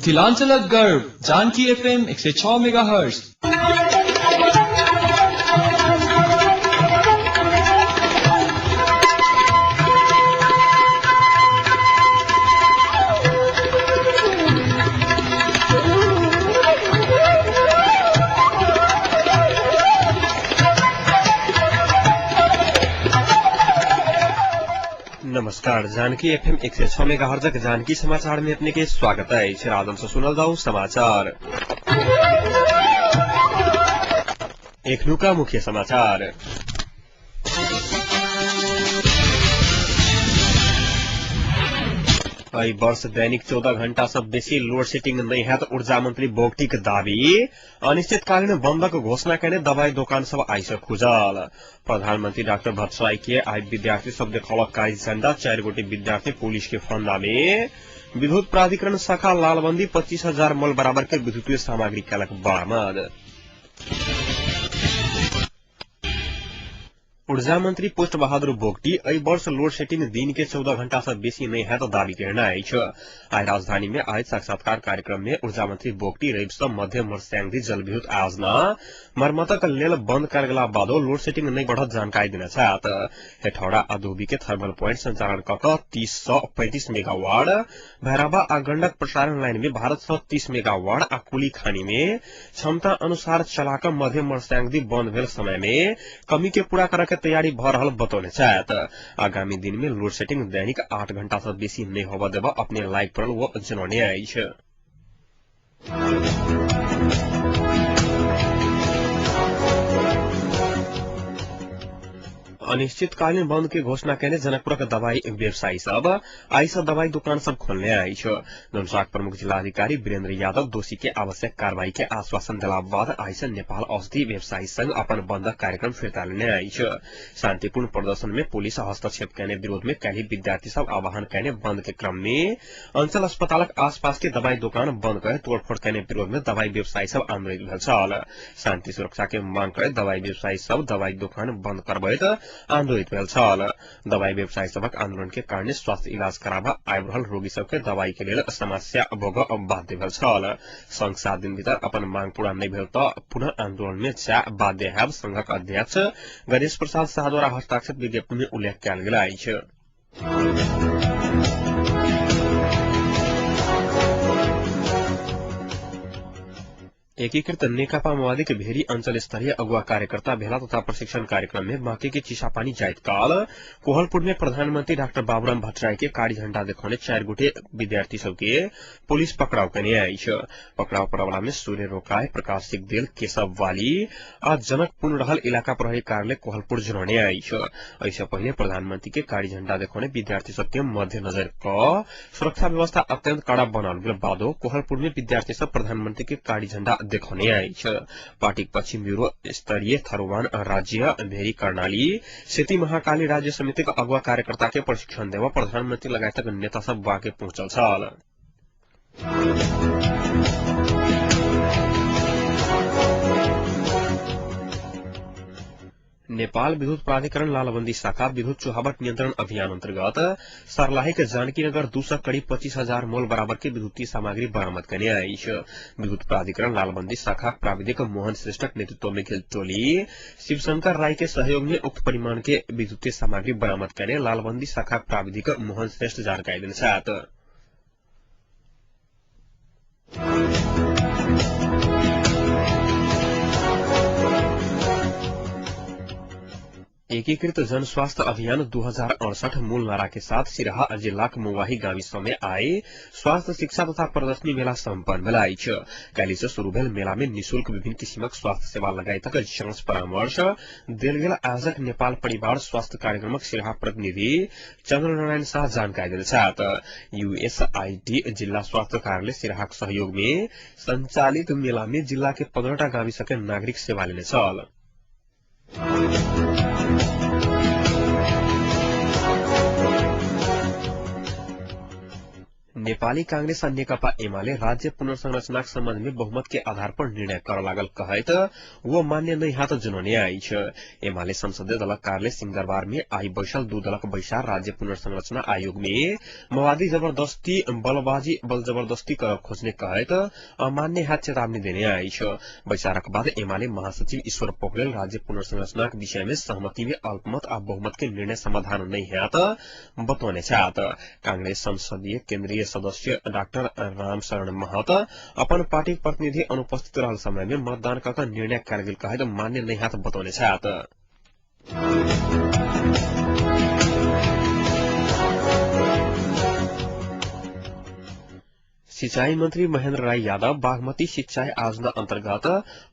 मिथिलाञ्चलक गर्व Janaki FM 106 megahertz. नमस्कार, Janaki FM 106 megahertz Janaki समाचार में अपने के स्वागत है। राधन से सुनल जाऊ समाचार। एक का मुख्य समाचार। एहि वर्ष दैनिक 14 घण्टा से बेसी लोड सेटिंग नहीं है तो ऊर्जा मंत्री बोगटी के दावी। अनिश्चितकालीन बंदक घोषणा करने दवाई दुकान सब आई से खुजल। प्रधानमंत्री डॉक्टर भट्टराई के आई विद्यार्थी सब देखौलक कारी झंडा। 4 गोटे विद्यार्थी पुलिस के फंदा में। विद्युत प्राधिकरण शाखा लालबंदी 25,000 मोल बराबर के विद्युतीय सामग्री कलक बरामद। ऊर्जा मंत्री पुष्ट बहादुर बोगटी एहि वर्ष लोड सेटिंग दिन के 14 घंटा से बेसी नहीं है तो दावी करना आई राजधानी में आयोजित साक्षात्कार कार्यक्रम में ऊर्जा मंत्री बोगटी रवि मध्य मर्स्यांगी जल विद्युत आयोजना मरम्मतक लेल बंद कर गेला बादो लोड सेटिंग नहीं बढ़त जानकारी देना चाहत। हेठौड़ा अधोबी के थर्मल प्वाइंट संचालन कक 3035 मेगावाट, भैरवा आ गंडक प्रसारण लाइन में भारत 30 मेगावाट आ कुली खानी में क्षमता अनुसार चलाक मध्य मर्स्यांगी बंद भेल समय में कमी के पूरा कर तैयारी भ रहल बतौने चाहत। आगामी दिन में लोड सेटिंग दैनिक 8 घंटा से बेसी नहीं होबा देबा अपने लाइक पर वो जनौने आई है। अनिश्चितकालीन बंद के घोषणा करने जनकपुर के दवाई व्यवसायी सब आई से दवाई दुकान सब खोलने आई है। धनुषाक प्रमुख जिलाधिकारी वीरेंद्र यादव दोषी के आवश्यक कार्रवाई के आश्वासन दिला बाद आई से नेपाल औषधि व्यवसायी संघ अपन बंद कार्यक्रम फिर्ता लेने आई है। शांतिपूर्ण प्रदर्शन में पुलिस हस्तक्षेप करने विरोध में कल विद्यार्थी सब आह्वान करने बंद के क्रम में अंचल अस्पताल आसपास के दवाई दुकान बंद कर तोड़फोड़ करने विरोध में दवाई व्यवसायी सब आंदोलित भेल। शांति सुरक्षा के मांग कर दवाई व्यवसायी सब दवाई दुकान बंद करबैत आंदोलित भेल छल। दवाई व्यवसायी सबक आंदोलन के कारण स्वास्थ्य इलाज कराबा आबि रहल रोगी सबके दवाई के लेल समस्या भोग बाध्य भेल छल। संघ 7 दिन भीतर अपन मांग पूरा नहीं भेल तो पुनः आंदोलन में जाय बाध्य है। संघक अध्यक्ष गणेश प्रसाद शाह द्वारा हस्ताक्षरित विज्ञप्ति में उल्लेख कयल गेल अछि। एकीकृत नेकपा माओवादी के भेरी अंचल स्तरीय अगुवा कार्यकर्ता भेला तथा प्रशिक्षण कार्यक्रम में बांके के चिसापानी जायत काल कोहलपुर में प्रधानमंत्री डॉक्टर बाबूराम भट्टराई के कारी झंडा दिखाने 4 गोटे विद्यार्थी सबके पुलिस पकड़ाव करने आई है। पकड़ाव परवला में सूर्य रोकाय, प्रकाश सिकदेल, केशव वाली आ जनक पुन रहल इलाका प्रहरी कार्यालय कोहलपुर जनौने आई है। ऐसे पहले प्रधानमंत्री के कारी झंडा दिखाने विद्यार्थी सबके मद्देनजर क सुरक्षा व्यवस्था अत्यंत कड़ा बनाल गेल बादो कोहलपुर में विद्यार्थी सब प्रधानमंत्री के कारी झंडा देखने आई है। पार्टी पश्चिम ब्यूरो स्तरीय थरुवान राज्य भेरी कर्णाली सेती महाकाली राज्य समिति का अगुवा कार्यकर्ता के प्रशिक्षण देवा प्रधानमंत्री लगायत नेता सब बाके पहुंचल छल। नेपाल विद्युत प्राधिकरण लालबंदी शाखा विद्युत चुहावट नियंत्रण अभियान अंतर्गत सर्लाही के जानकी नगर 200 कड़ी 25,000 मोल बराबर की विद्युतीय सामग्री बरामद करने आई है। विद्युत प्राधिकरण लालबंदी शाखा प्राविधिक मोहन श्रेष्ठ नेतृत्व में खेल टोली शिवशंकर राय के सहयोग में उक्त परिमाण के विद्युतीय सामग्री बरामद करने लालबंदी शाखा प्राविधिक मोहन श्रेष्ठ जानकारी देने साथ एकीकृत जन स्वास्थ्य अभियान 2068 मूल नारा के साथ सिराहा जिला के मुवाही गाविस में आए स्वास्थ्य शिक्षा तथा प्रदर्शनी मेला सम्पन्न भेल छै। काल्हि से शुरू भेल मेला में निःशुल्क विभिन्न किसिमक स्वास्थ्य सेवा लगायत जांच परामर्श देल गेल। आयोजक नेपाल परिवार स्वास्थ्य कार्यक्रमक सिराहा प्रतिनिधि चंद्रनारायण शाह जानकारी देल छथि। यूएसआईडी जिला स्वास्थ्य कार्यालय सिराहा के सहयोग में संचालित मेला में जिला के 15टा गाविस के नागरिक सेवा लेने छल। नेपाली कांग्रेस आ नेकपा एमाले राज्य पुनर्संरचनाक संबंध में बहुमत के आधार पर निर्णय कर लागल कहत वो मान्य नहीं हाथ जुनौने आई एमाले संसदीय दलक कार्यालय सिंहदरबार में आई बैसल 2 दलक बैसार राज्य पुनर्संरचना आयोग में माओवादी जबरदस्ती बल जबरदस्ती कर खोजने कहत अमान्य हाथ चेतावनी देने आई बैसारक बाद एमाले महासचिव ईश्वर पोखरेल राज्य पुनर्संरचना विषय में सहमति में अल्पमत आ बहुमत के निर्णय समाधान नहीं है बतौने छात कांग्रेस संसदीय केंद्रीय सदस्य डाक्टर रामशरण महत अपन पार्टी प्रतिनिधि अनुपस्थित रहल समय में मतदान कर निर्णय कयल गेल कहत मान्य नहीं हाथ बतौने छात। सिंचाई मंत्री महेंद्र राय यादव बागमती सिंचाई योजना अंतर्गत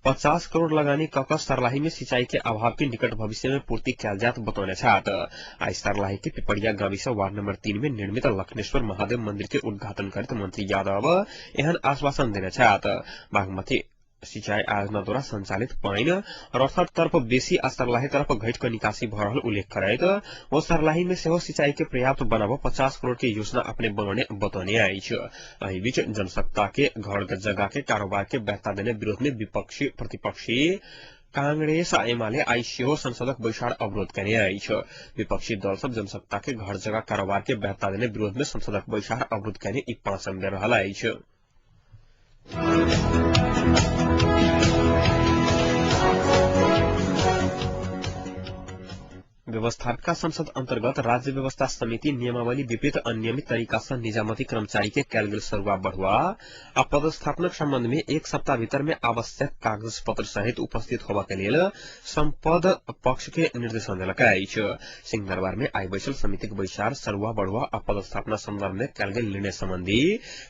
50 करोड़ लगानी कक सर्लाही में सिंचाई के अभाव के निकट भविष्य में पूर्ति कयल जात बतौने छात। आज सर्लाही के पिपड़िया गाविस वार्ड नंबर 3 में निर्मित लक्ष्मेश्वर महादेव मंदिर के उद्घाटन करते मंत्री यादव एहन आश्वासन देने छात। बागमती सिंचाई योजना द्वारा संचालित पाइन रसद तरफ बेसी आ सर्लाही तरफ घट कर निकासी भ रहल उल्लेख करैत वो सर्लाही में सेहो सिंचाई के पर्याप्त बनाव 50 करोड़ के योजना अपने बनाने बतौने आई एहि बीच जनसत्ता के घर जगह के कारोबार के बहता देने विरोध में विपक्षी प्रतिपक्षी कांग्रेस आ एमाले आई सेहो संसदक बैसार अवरोध करने आई विपक्षी दल सब जनसत्ता के घर जगह कारोबार के बहता देने विरोध में संसदक बैसार अवरोध करने ई 5 दे रहल आई। व्यवस्थापिका संसद अंतर्गत राज्य व्यवस्था समिति नियमावली विपरीत अनियमित तरीका से निजामती कर्मचारी के कयल गेल सरुआ बढ़ुआ आ पदस्थापनक संबंध में 1 सप्ताह भीतर में आवश्यक कागज पत्र सहित उपस्थित होबा के लिए संपद पक्ष के निर्देशन दिलक अछि। सिंहदरबार में आई बैसल समिति के बैसार सरुआ बढ़ुआ आ पदस्थापना संदर्भ में कयल गेल निर्णय संबंधी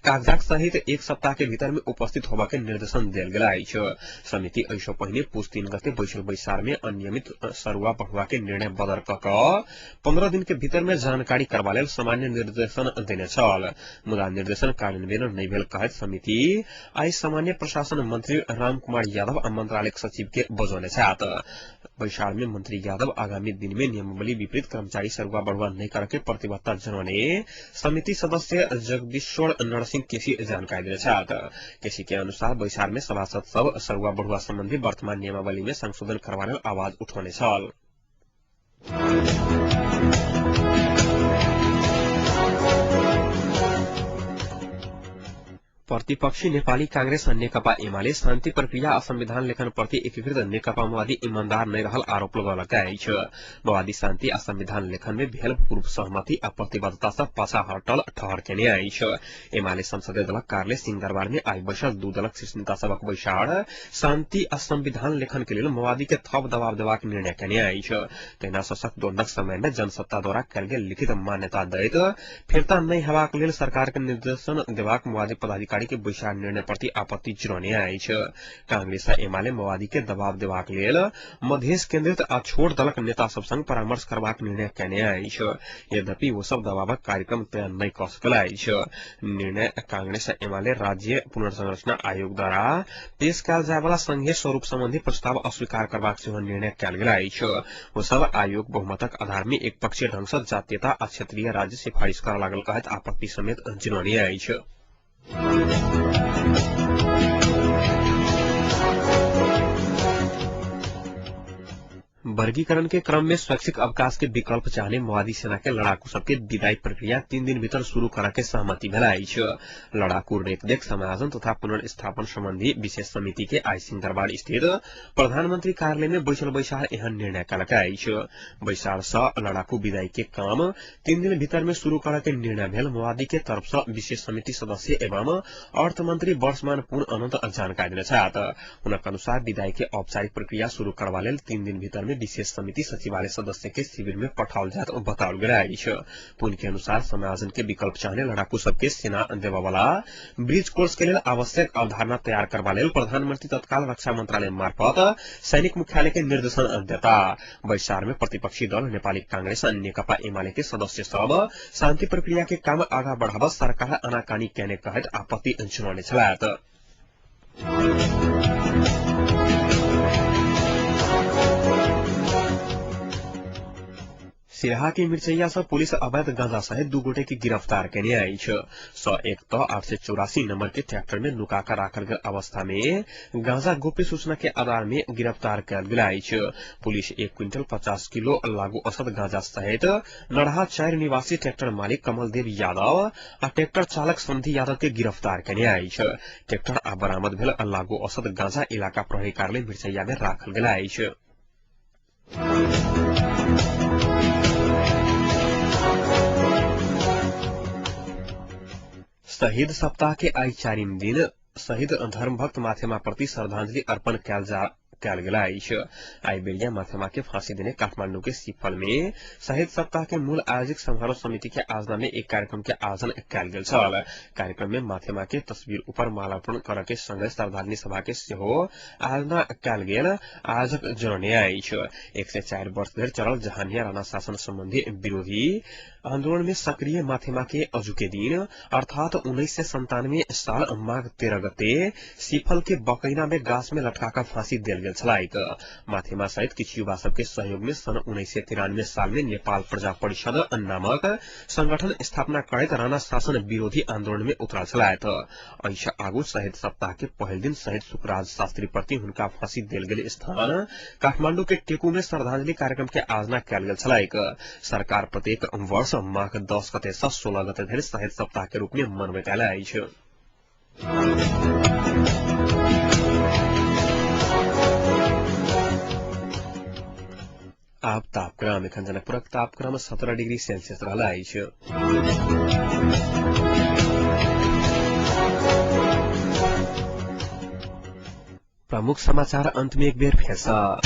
कागजात सहित 1 सप्ताह के भीतर में उपस्थित होबा के निर्देशन दिल गेल अछि। समिति ऐसो पहिने पुस 3 गते बैसल बैसार में अनियमित सरुआ बढ़ुआ के निर्णय 15 दिन के भीतर में जानकारी करवा लेल सामान्य निर्देशन देने छल मुदा निर्देशन कार्यान्वयन नहीं भेल कहत समिति आई सामान्य प्रशासन मंत्री रामकुमार यादव आ मंत्रालय सचिव के बजौने छात। बैसार में मंत्री यादव आगामी दिन में नियमावली विपरीत कर्मचारी सरुआ बढ़ुआ नहीं करके प्रतिबद्धता जनाने समिति सदस्य जगदीश्वर नरसिंह केसी जानकारी दिने छात। केसी के अनुसार बैसार में सभासद सब सरुआ बढ़ुआ संबंधी वर्तमान नियमावली में संशोधन करवा लेल आवाज उठाउने छल। प्रतिपक्षी नेपाली कांग्रेस और नेकपा एमाले शान्ति प्रक्रिया संविधान लेखन प्रति एकीकृत नेकपा माओवादी ईमानदार नहीं रहल आरोप लगौलक अछि। माओवादी शान्ति आ संविधान लेखन में भेल पूर्व सहमति आ प्रतिबद्धता से पाछा हटल ठहर केने अछि। एमाले संसदीय दलक कार्यालय सिंहदरबार में आई बैसल 2 दलक शीर्ष नेता सबक बैसार शान्ति आ संविधान लेखन के लिए माओवादी के थप दबाव देबाक निर्णय केने अछि। तहिना सशक्त दोनक समय में जनसत्ता द्वारा कयल गेल लिखित मान्यता दैत फिरता नहीं हेबाक लेल सरकार के निर्देशन देबाक माओवादी पदाधिकारी के बैसार निर्णय प्रति आपत्ति जनाउने अछि। कांग्रेस आ एमाले माओवादी के दबाव देबाक लेल मधेश केन्द्रित आ छोट दलक नेता सब संग परामर्श करबाक निर्णय केने अछि। यद्यपि वो सब दबावक कार्यक्रम तय नहीं क सकल अछि। निर्णय कांग्रेस आ एमाले राज्य पुनर्संरचना आयोग द्वारा पेश कयल जाय वाला संघीय स्वरूप संबंधी प्रस्ताव अस्वीकार करबाक सेहो निर्णय कयल गेल अछि। वो सब आयोग बहुमतक आधार में एक पक्षीय ढंग से जातीयता आ क्षेत्रीय राज्य सिफारिश कर लागल कहत आपत्ति समेत जनाउने अछि। वर्गीकरण के क्रम में स्वैच्छिक अवकाश के विकल्प चाहने माओवादी सेना के लड़ाकू सबके विदाई प्रक्रिया 3 दिन भीतर शुरू करे के सहमति भेल अछि। लड़ाकू रेखदेख समायोजन तथा पुनर्स्थापन संबंधी विशेष समिति के आई सिंहदरबार स्थित प्रधानमंत्री कार्यालय में बैसल बैसार एहन निर्णय कलक अछि। बैसार से लड़ाकू विदाई के काम 3 दिन भीतर में शुरू करे के निर्णय भेल माओवादी के तरफ से विशेष समिति सदस्य एवं अर्थ मंत्री वर्षमान पूर्ण अनंत जानकारी देने छात। उनके अनुसार विदाई के औपचारिक प्रक्रिया शुरू करवा लेल 3 दिन भीतर में विशेष समिति सचिवालय सदस्य के शिविर में पठाओल जात बताओल गेल अछि। पुन के अनुसार समायोजन के विकल्प चाहने लड़ाकू सबके सेना देवा वाला ब्रिज कोर्स के लिए आवश्यक अवधारणा तैयार करवा लेल प्रधानमंत्री तत्काल रक्षा मंत्रालय मार्फत सैनिक मुख्यालय के निर्देशन देता। बैसार में प्रतिपक्षी दल नेपाली कांग्रेस और नेकपा एमाले के सदस्य सब शांति प्रक्रिया के काम आगा बढ़ावा सरकार आनाकानी केने कहत आपत्ति जनाउने छलाह। सिराहा की मिर्चैया से पुलिस अवैध गांजा सहित 2 गोटे की गिरफ्तार केने आई छ। 184 नंबर के ट्रैक्टर में नुकाकर राखल गेल अवस्था में गांजा गोप्य सूचना के आधार में गिरफ्तार कयल गेल अछि। पुलिस 1 क्विंटल 50 किलो लागू औसत गांजा सहित नरहा 4 निवासी ट्रैक्टर मालिक कमलदेव यादव आ ट्रैक्टर चालक संधि यादव के गिरफ्तार केने आई छ। ट्रैक्टर आ बरामद भेल लागू औसत गांजा इलाका प्रहरी कार्यालय मिर्चैया में राखल गेल अछि। शहीद सप्ताह के आई 4 दिन शहीद धर्मभक्त माथेमा प्रति श्रद्धांजलि अर्पण कयल गेल अछि। आई बेरिया माथेमा के फांसी देने काठमांडू के सिफल में शहीद सप्ताह के मूल आयोजक समारोह समिति के आयोजना में एक कार्यक्रम के आयोजन कयल गेल छल। कार्यक्रम में माथेमा के तस्वीर ऊपर मालार्पण करय के संगे श्रद्धांजलि सभा के सेहो आयोजना कयल गेल। आयोजक जनौने अछि 104 वर्ष धरि चलल जहानिया राणा शासन संबंधी विरोधी आंदोलन में सक्रिय माथेमा के अजुके दिन अर्थात 1997 साल माघ 13 गते सिफल के बकैना में गाछ में लटकाकर फांसी देल गेल छलाइक। माथेमा सहित किछु युवा सबके सहयोग में सन 1993 साल में नेपाल प्रजा परिषद नामक संगठन स्थापना करैत राणा शासन विरोधी आंदोलन में उतरल छलाइत। ऐसा आगू शहीद सप्ताह के पहल दिन शहीद सुखराज शास्त्री प्रति हुनका फांसी देल गेल स्थान काठमांडू के टेकू में श्रद्धांजलि कार्यक्रम के आयोजना कयल गेल छलाइक। सरकार प्रत्येक वर्ष माघ 10 गते से 16 गते धरि शहीद सप्ताह के रूप में मनबैत आयल अछि। आप तापक्रम एखन जनकपुरक तापक्रम 17 डिग्री सेल्सियस रहल अछि। प्रमुख समाचार अंत में एक बेर फेर सँ।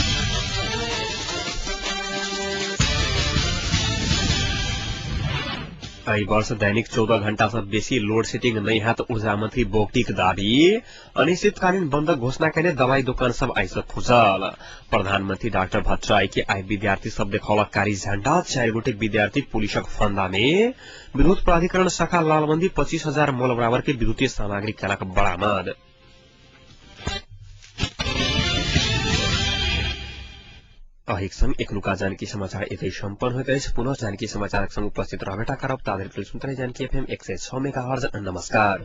एहि वर्ष दैनिक 14 घंटा से बेसी लोड सेटिंग नहीं है तो ऊर्जा मंत्री बोगटीक दाबी। अनिश्चितकालीन बंद घोषणा केने दवाई दुकान सब आई से खुजल। प्रधानमंत्री डॉक्टर भट्टराई के आई विद्यार्थी सब देखौलक कारी झंडा। 4 गोटे विद्यार्थी पुलिसक फंदा में। विद्युत प्राधिकरण शाखा लालबंदी 25,000 मोल बराबर के विद्युतीय सामग्री कयलक बरामद। अहिक संग एखनुका जानकी समाचार एतै सम्पन्न होइत अछि। पुनः जानकी समाचारक संग उपस्थित रहबेटा करब ताधरि के सुनते रही जानकी एफएम 106 मेगाहर्ट्ज। नमस्कार।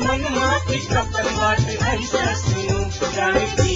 मन माती कपल बात ऐसा सुनो जानकी।